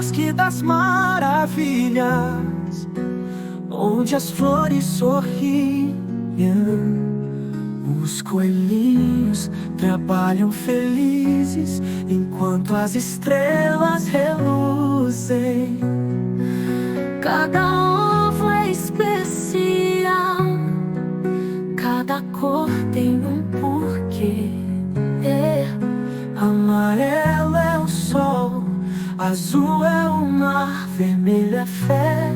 bosque das maravilhas, onde as flores sorriam. Os coelhinhos trabalham felizes, enquanto as estrelas reluzem. Cada ovo é especial, cada cor tem um porquê. Amarelo é o sol, azul é o mar, vermelho é fé.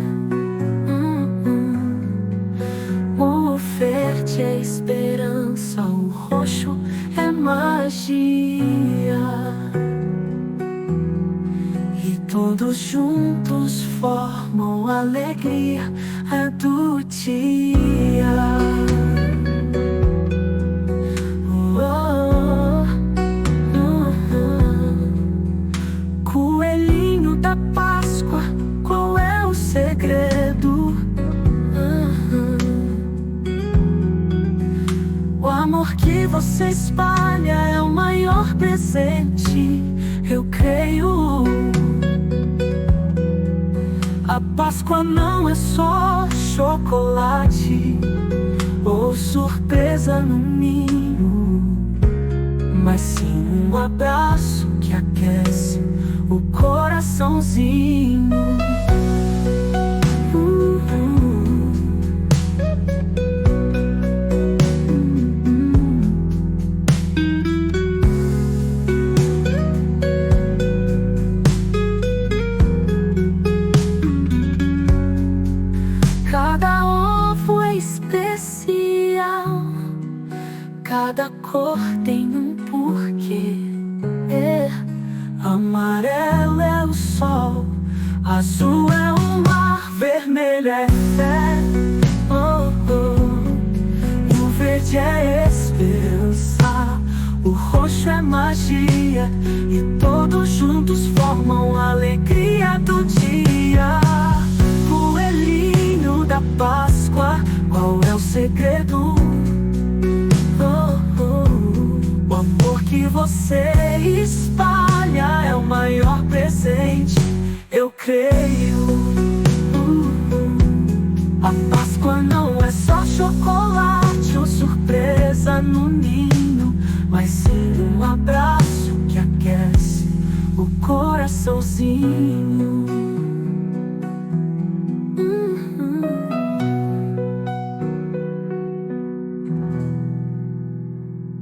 O verde é esperança, o roxo é magia. E todos juntos formam a alegria do dia. Coelhinho da Páscoa, qual é o segredo? O amor que você espalha é o maior presente, eu creio. A Páscoa não é só chocolate ou surpresa no ninho, mas sim um abraço que aquece o coraçãozinho. Cada ovo é especial, cada cor tem um porquê. Amarelo é o sol, azul é o mar, vermelho é fé. O verde é esperança, o roxo é magia, e todos juntos formam a alegria do dia. Coelhinho da Páscoa, qual é o segredo? O amor que você espalha é o maior presente, eu creio. A Páscoa não é só chocolate ou surpresa no ninho, mas sim um abraço que aquece o coraçãozinho.